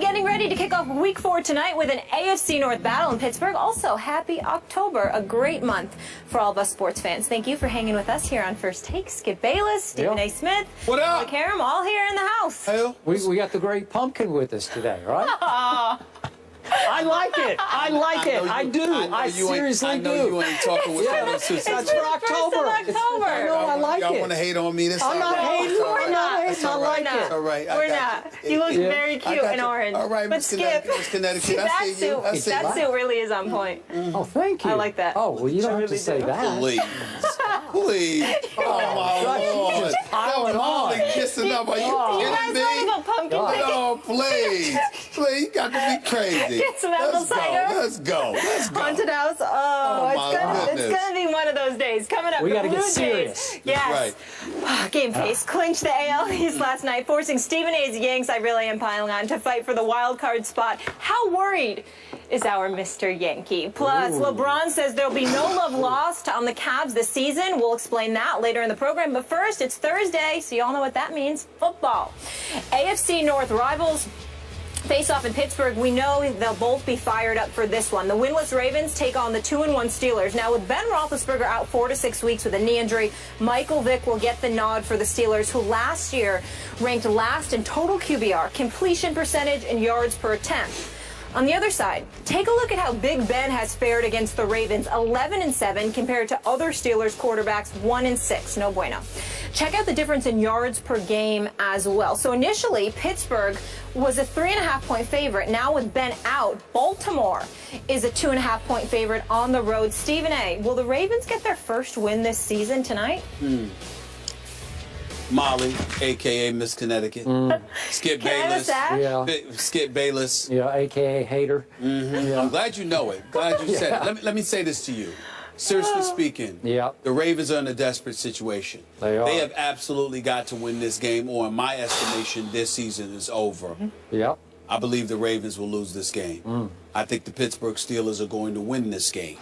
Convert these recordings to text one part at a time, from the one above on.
Getting ready to kick off week 4 tonight with an AFC North battle in Pittsburgh. Also, happy October, a great month for all of us sports fans. Thank you for hanging with us here on First Take. Skip Bayless, Stephen A. Smith, what up? McCarram, all here in the house. Hey. We got the great pumpkin with us today, right? I like it. I like it. I do. I seriously do. I know you ain't talking with other sisters. That's for October. I know, I like it. Y'all want to hate on me this I'm not hating. We're not. I like it. All right. We're not. You look very cute in orange. All right, but Miss Skip, Connecticut. that suit really is on point. Oh, thank you. I like that. Oh, well, you don't have to say that. Please. Please. Oh, my Lord. Piling on. Kissing up. Are you kidding me? Oh, please. Please, you got to be crazy. Get some apple cider. Let's go. Let's go. Haunted house. It's gonna be one of those days. Coming up, we the got to Blue get Jays. serious. Yes. Right. Game face clinched the AL East last night, forcing Stephen A's Yanks, I really am piling on, to fight for the wild card spot. How worried is our Mr. Yankee? Plus, LeBron says there'll be no love lost on the Cavs this season. We'll explain that later in the program. But first, it's Thursday, so you all know what that means. Football. AFC North rivals face off in Pittsburgh. We know they'll both be fired up for this one. The winless Ravens take on the 2-1 Steelers. Now, with Ben Roethlisberger out 4 to 6 weeks with a knee injury, Michael Vick will get the nod for the Steelers, who last year ranked last in total QBR, completion percentage, and yards per attempt. On the other side, take a look at how Big Ben has fared against the Ravens, 11-7 compared to other Steelers quarterbacks, 1-6. No bueno. Check out the difference in yards per game as well. So initially, Pittsburgh was a 3.5-point favorite. Now with Ben out, Baltimore is a 2.5-point favorite on the road. Stephen A., will the Ravens get their first win this season tonight? Molly, a.k.a. Miss Connecticut. Skip Bayless. Skip Bayless. Yeah, a.k.a. hater. Yeah. I'm glad you know it. Glad you said it. Let me say this to you. Seriously speaking, the Ravens are in a desperate situation. They are. They have absolutely got to win this game, or in my estimation, this season is over. Yep. I believe the Ravens will lose this game. I think the Pittsburgh Steelers are going to win this game.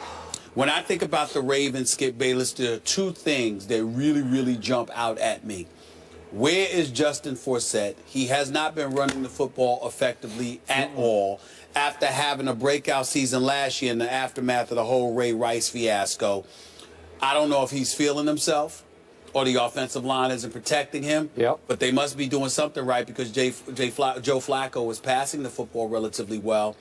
When I think about the Ravens, Skip Bayless, there are two things that really jump out at me. Where is Justin Forsett? He has not been running the football effectively at all after having a breakout season last year in the aftermath of the whole Ray Rice fiasco. I don't know if he's feeling himself or the offensive line isn't protecting him, but they must be doing something right because Joe Flacco is passing the football relatively well.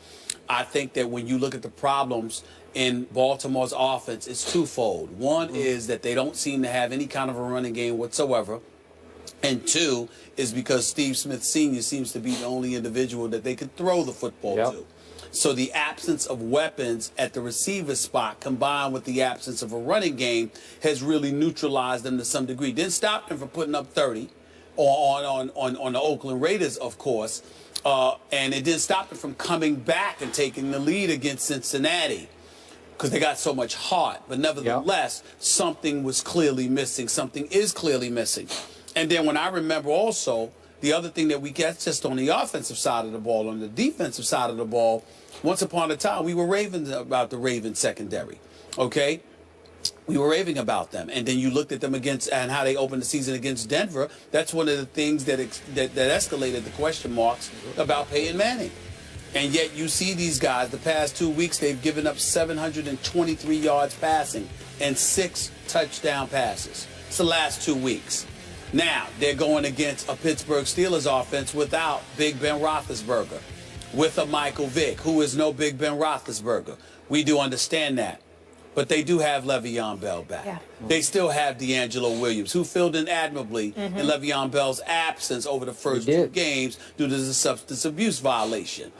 I think that when you look at the problems in Baltimore's offense, it's twofold. One is that they don't seem to have any kind of a running game whatsoever. And two is because Steve Smith Sr. seems to be the only individual that they can throw the football to. So the absence of weapons at the receiver spot combined with the absence of a running game has really neutralized them to some degree. Didn't stop them from putting up 30 on the Oakland Raiders, of course. And it didn't stop them from coming back and taking the lead against Cincinnati because they got so much heart. But nevertheless, something was clearly missing. Something is clearly missing. And then when I remember also, the other thing that we get just on the offensive side of the ball, on the defensive side of the ball, once upon a time, we were raving about the Ravens secondary, okay? We were raving about them. And then you looked at them against and how they opened the season against Denver. That's one of the things that escalated the question marks about Peyton Manning. And yet you see these guys, the past 2 weeks, they've given up 723 yards passing and 6 touchdown passes. It's the last 2 weeks. Now, they're going against a Pittsburgh Steelers offense without Big Ben Roethlisberger, with a Michael Vick, who is no Big Ben Roethlisberger. We do understand that. But they do have Le'Veon Bell back. They still have D'Angelo Williams, who filled in admirably in Le'Veon Bell's absence over the first 2 games due to the substance abuse violation.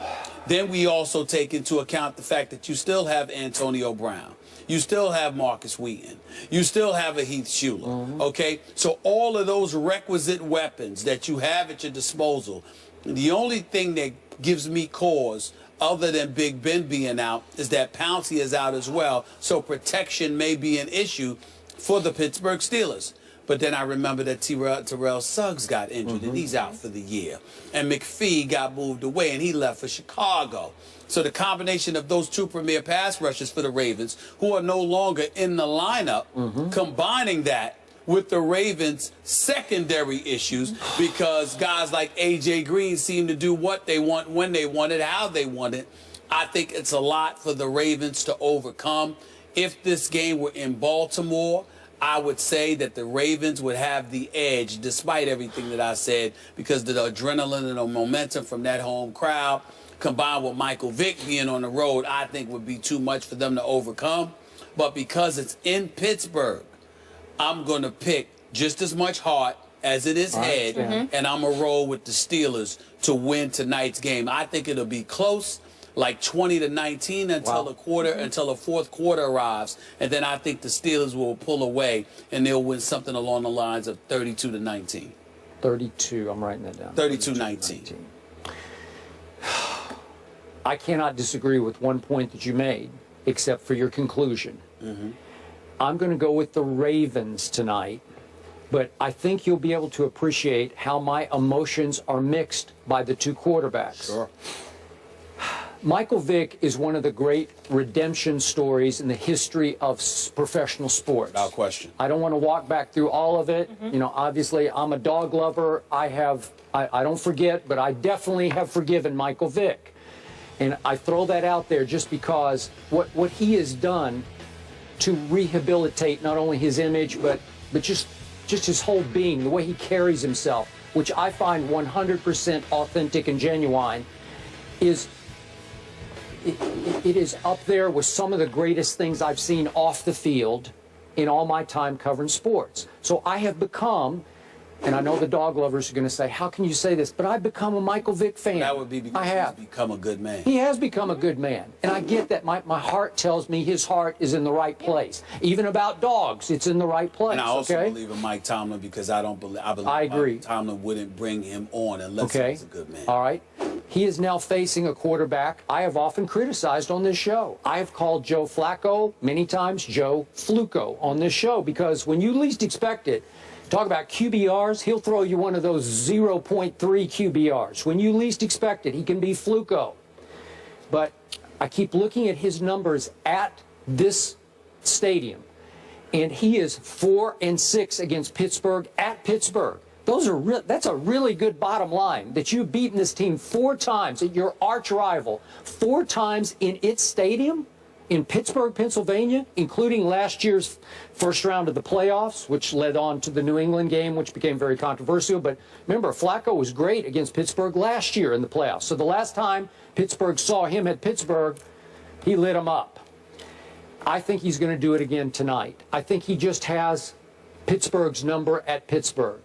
Then we also take into account the fact that you still have Antonio Brown. You still have Marcus Wheaton. You still have a Heath Shuler, okay? So all of those requisite weapons that you have at your disposal, the only thing that gives me cause other than Big Ben being out is that Pouncey is out as well, so protection may be an issue for the Pittsburgh Steelers. But then I remember that Terrell Suggs got injured, and he's out for the year. And McPhee got moved away, and he left for Chicago. So the combination of those 2 premier pass rushers for the Ravens, who are no longer in the lineup, combining that with the Ravens' secondary issues because guys like A.J. Green seem to do what they want, when they want it, how they want it. I think it's a lot for the Ravens to overcome. If this game were in Baltimore, I would say that the Ravens would have the edge, despite everything that I said, because the adrenaline and the momentum from that home crowd, combined with Michael Vick being on the road, I think would be too much for them to overcome. But because it's in Pittsburgh, I'm going to pick just as much heart as it is head, and I'm going to roll with the Steelers to win tonight's game. I think it'll be close, like 20-19 until until the fourth quarter arrives, and then I think the Steelers will pull away and they'll win something along the lines of 32-19. 32. I'm writing that down. 32-19. I cannot disagree with one point that you made, except for your conclusion. I'm going to go with the Ravens tonight, but I think you'll be able to appreciate how my emotions are mixed by the two quarterbacks. Sure. Michael Vick is one of the great redemption stories in the history of professional sports. Without question. I don't want to walk back through all of it. You know, obviously, I'm a dog lover. I don't forget, but I definitely have forgiven Michael Vick. And I throw that out there just because what he has done to rehabilitate not only his image, but just his whole being, the way he carries himself, which I find 100% authentic and genuine, is it is up there with some of the greatest things I've seen off the field in all my time covering sports. So I have become, and I know the dog lovers are going to say, how can you say this? But I've become a Michael Vick fan. That would be because he's become a good man. He has become a good man. And I get that. My heart tells me his heart is in the right place. Even about dogs, it's in the right place. And I also believe in Mike Tomlin because I believe agree. Mike Tomlin wouldn't bring him on unless he was a good man. All right. He is now facing a quarterback I have often criticized on this show. I have called Joe Flacco many times Joe Fluco on this show because when you least expect it, talk about QBRs, he'll throw you one of those 0.3 QBRs. When you least expect it, he can be Fluco. But I keep looking at his numbers at this stadium, and he is 4-6 against Pittsburgh at Pittsburgh. That's a really good bottom line, that you've beaten this team 4 times, at your arch rival, 4 times in its stadium in Pittsburgh, Pennsylvania, including last year's first round of the playoffs, which led on to the New England game, which became very controversial. But remember, Flacco was great against Pittsburgh last year in the playoffs. So the last time Pittsburgh saw him at Pittsburgh, he lit him up. I think he's going to do it again tonight. I think he just has Pittsburgh's number at Pittsburgh.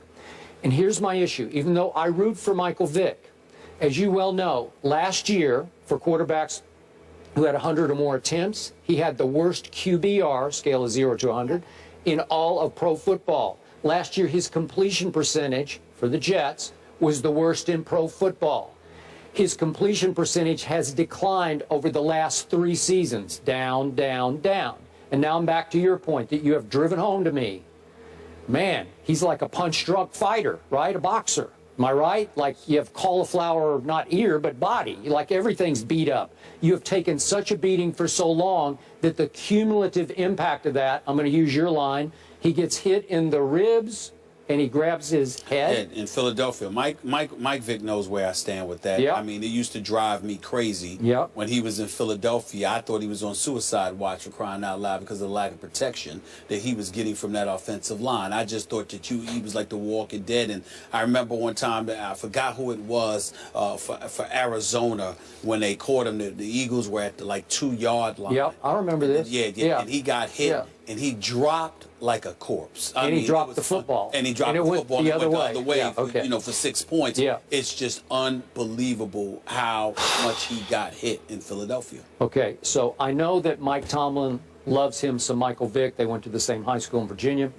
And here's my issue. Even though I root for Michael Vick, as you well know, last year for quarterbacks who had 100 or more attempts, he had the worst QBR, scale of 0 to 100, in all of pro football. Last year, his completion percentage for the Jets was the worst in pro football. His completion percentage has declined over the last 3 seasons, down, down, down. And now I'm back to your point that you have driven home to me. Man, he's like a punch-drunk fighter, right? A boxer. Am I right? Like you have cauliflower, not ear, but body. Like everything's beat up. You have taken such a beating for so long that the cumulative impact of that, I'm going to use your line, he gets hit in the ribs and he grabs his head. In Philadelphia. Mike Vick knows where I stand with that. Yep. I mean, it used to drive me crazy when he was in Philadelphia. I thought he was on suicide watch, for crying out loud, because of the lack of protection that he was getting from that offensive line. I just thought that he was like the Walking Dead. And I remember one time, that I forgot who it was, for Arizona, when they caught him, the Eagles were at the 2-yard line. Yep, I remember this. Yeah, and he got hit, and he dropped like a corpse. And he dropped the football. And he dropped the football the other way. Yeah, for 6 points. Yeah. It's just unbelievable how much he got hit in Philadelphia. Okay, so I know that Mike Tomlin loves him some Michael Vick. They went to the same high school in Virginia.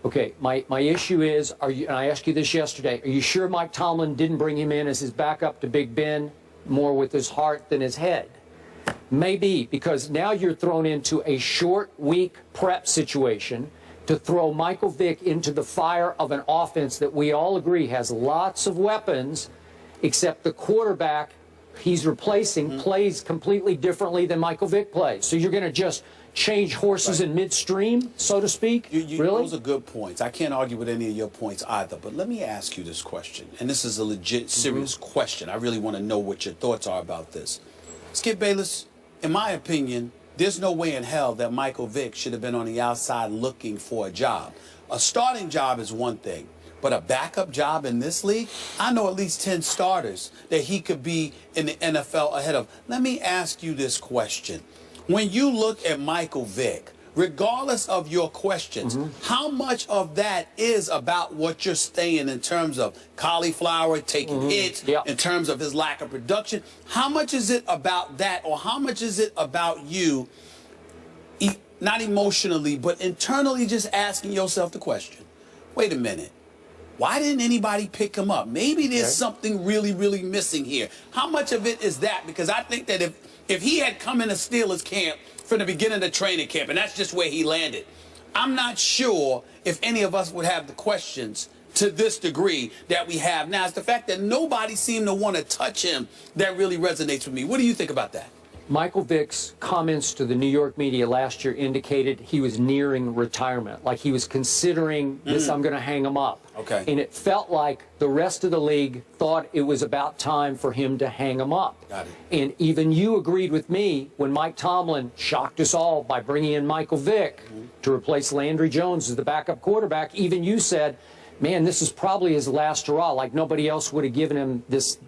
Okay, my issue is, and I asked you this yesterday, are you sure Mike Tomlin didn't bring him in as his backup to Big Ben more with his heart than his head? Maybe, because now you're thrown into a short week prep situation to throw Michael Vick into the fire of an offense that we all agree has lots of weapons, except the quarterback he's replacing plays completely differently than Michael Vick plays. So you're going to just change horses in midstream, so to speak? Really? Those are good points. I can't argue with any of your points either. But let me ask you this question, and this is a legit, serious question. I really want to know what your thoughts are about this. Skip Bayless, in my opinion, there's no way in hell that Michael Vick should have been on the outside looking for a job. A starting job is one thing, but a backup job in this league, I know at least 10 starters that he could be in the NFL ahead of. Let me ask you this question. When you look at Michael Vick, regardless of your questions, how much of that is about what you're saying in terms of cauliflower, taking hits, in terms of his lack of production? How much is it about that, or how much is it about you, not emotionally, but internally just asking yourself the question, wait a minute, why didn't anybody pick him up? Maybe there's something really, really missing here. How much of it is that? Because I think that if he had come in a Steelers camp from the beginning of the training camp, and that's just where he landed, I'm not sure if any of us would have the questions to this degree that we have now. It's the fact that nobody seemed to want to touch him that really resonates with me. What do you think about that? Michael Vick's comments to the New York media last year indicated he was nearing retirement, like he was considering this, I'm going to hang him up. Okay. And it felt like the rest of the league thought it was about time for him to hang him up. Got it. And even you agreed with me when Mike Tomlin shocked us all by bringing in Michael Vick to replace Landry Jones as the backup quarterback. Even you said, man, this is probably his last hurrah. Like nobody else would have given him this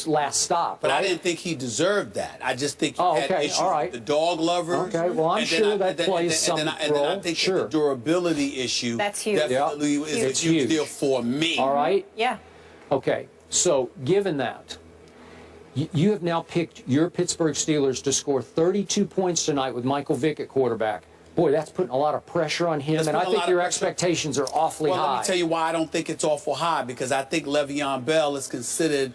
last stop. But right? I didn't think he deserved that. I just think he had issues with the dog lovers. Okay, well, I'm sure that plays some role. And then I think that the durability issue definitely is a huge deal for me. All right? Yeah. Okay, so given that, you have now picked your Pittsburgh Steelers to score 32 points tonight with Michael Vick at quarterback. Boy, that's putting a lot of pressure on him, and I think your expectations are awfully high. Well, let me tell you why I don't think it's awful high, because I think Le'Veon Bell is considered,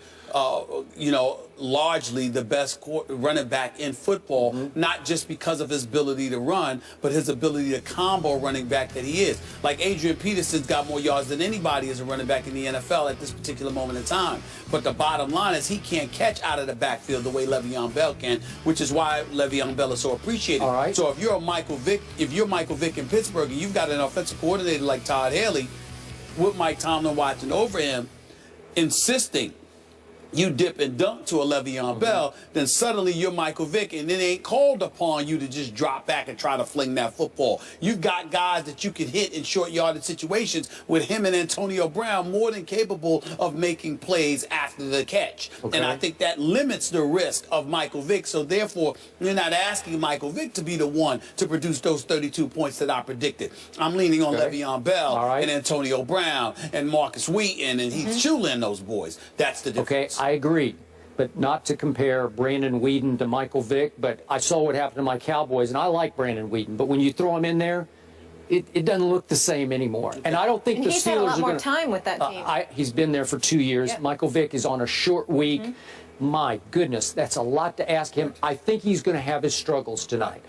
largely the best running back in football, not just because of his ability to run, but his ability to combo running back that he is. Like Adrian Peterson's got more yards than anybody as a running back in the NFL at this particular moment in time. But the bottom line is he can't catch out of the backfield the way Le'Veon Bell can, which is why Le'Veon Bell is so appreciated. All right. So if you're Michael Vick in Pittsburgh and you've got an offensive coordinator like Todd Haley with Mike Tomlin watching over him, insisting you dip and dunk to a Le'Veon Bell, then suddenly you're Michael Vick, and it ain't called upon you to just drop back and try to fling that football. You've got guys that you can hit in short yardage situations with him and Antonio Brown more than capable of making plays after the catch. Okay. And I think that limits the risk of Michael Vick. So therefore, you're not asking Michael Vick to be the one to produce those 32 points that I predicted. I'm leaning on Le'Veon Bell and Antonio Brown and Marcus Wheaton and Heath Shuler and those boys. That's the difference. I agree, but not to compare Brandon Weeden to Michael Vick, but I saw what happened to my Cowboys, and I like Brandon Weeden, but when you throw him in there, it doesn't look the same anymore. Okay. And I don't think the Steelers he's had a lot are more time with that team. He's been there for 2 years. Yep. Michael Vick is on a short week. My goodness, that's a lot to ask him. I think he's going to have his struggles tonight.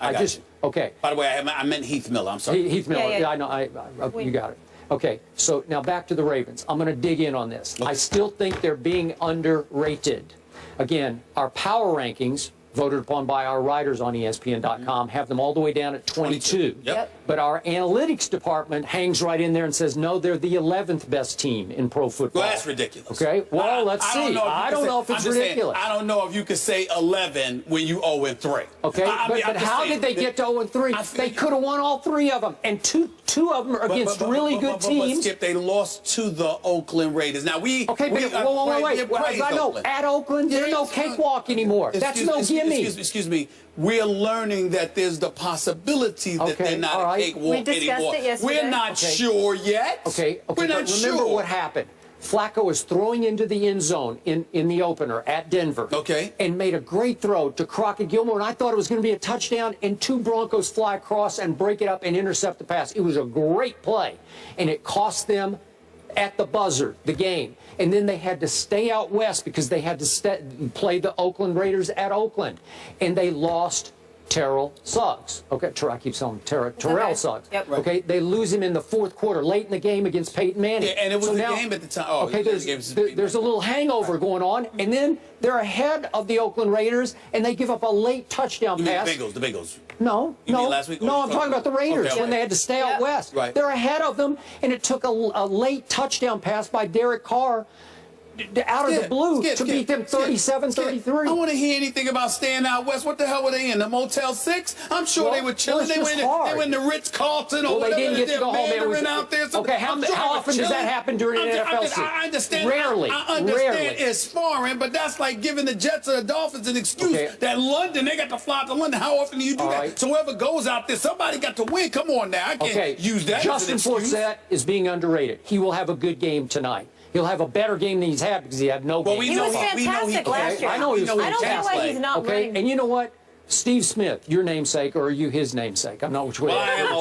Okay. By the way, I meant Heath Miller. I'm sorry. Heath Miller. Yeah, I know. You got it. Okay, so now back to the Ravens. I'm going to dig in on this. Okay. I still think they're being underrated. Again, our power rankings, voted upon by our writers on ESPN.com, have them all the way down at 22. Yep. But our analytics department hangs right in there and says, no, they're the 11th best team in pro football. Well, that's ridiculous. Okay, well, let's see. I don't know if it's ridiculous. I don't know if you could say 11 when you 0-3. Okay, but how did they get to 0-3? They could have won all 3 of them, and two of them are against really good teams. But Skip, they lost to the Oakland Raiders. Now wait. I know, at Oakland, there's no cakewalk anymore. That's no gimme. Excuse me. We're learning that there's the possibility that they're not a cakewalk we discussed anymore. it yesterday. We're not sure yet. Okay. We're not but remember sure. what happened. Flacco was throwing into the end zone in the opener at Denver. Okay. And made a great throw to Crockett Gilmore, and I thought it was going to be a touchdown, and 2 Broncos fly across and break it up and intercept the pass. It was a great play, and it cost them at the buzzer the game. And then they had to stay out west because they had to play the Oakland Raiders at Oakland. And they lost Terrell Suggs. Okay, I keep saying Terrell okay. Suggs. Yep. Okay, they lose him in the fourth quarter, late in the game against Peyton Manning. Yeah, and it was So the now, game at the time. Oh, okay, there's there's a little hangover going on, and then they're ahead of the Oakland Raiders, and they give up a late touchdown pass. The Bengals. No, You mean last week? no, I'm talking about the Raiders Okay, when they had to stay out west. Right. They're ahead of them, and it took a late touchdown pass by Derek Carr out of the blue to beat them 37-33. I want to hear anything about staying out west. What the hell were they in? The Motel 6? I'm sure they were chilling. They were in the Ritz-Carlton or whatever. They didn't get to go home. It was out there. Okay, how often does that happen during an NFL season? I understand. Rarely. I understand Rarely. it's foreign, but that's like giving the Jets or the Dolphins an excuse that London, they got to fly to London. How often do you do that? Right. So whoever goes out there, somebody got to win. Come on now. I can't use that Justin as an excuse. Forsett is being underrated. He will have a good game tonight. He'll have a better game than he's had because he had no game. He was fantastic last year. I know he was I don't get why he's not okay, running. and you know what? Steve Smith, your namesake, or are you his namesake? I'm not which way. Well, I am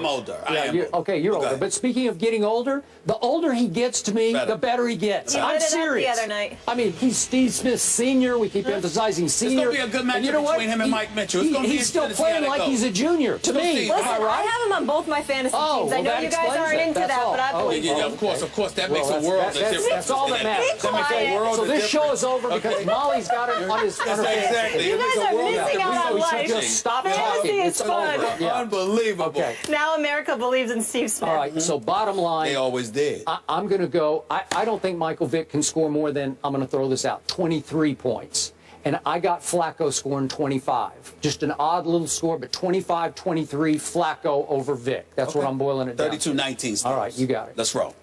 older. You're Okay. older. But speaking of getting older, the older he gets to me, the better he gets. You I'm lit it up serious. the other night. I mean, he's Steve Smith Senior. We keep emphasizing senior. It's going to be a good matchup you know between him and Mike Mitchell. It's gonna be he's still playing like he's a junior to me. Listen, Am I right? I have him on both my fantasy teams. I know that you guys aren't explains it. into That's that, all. but I believe Yeah, of course. That makes a world of difference. That's all that matters. Be quiet. So this show is over because Molly's got it on his Exactly. You guys are missing out on We should life. just stop Fantasy talking. is It's fun. over. Yeah. Unbelievable. Okay. Now America believes in Steve Smith. All right. So bottom line, They always did. I'm going to go. I don't think Michael Vick can score more than, I'm going to throw this out, 23 points. And I got Flacco scoring 25. Just an odd little score, but 25-23 Flacco over Vick. That's what I'm boiling it down. 32-19. All right, you got it. Let's roll.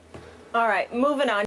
All right, moving on.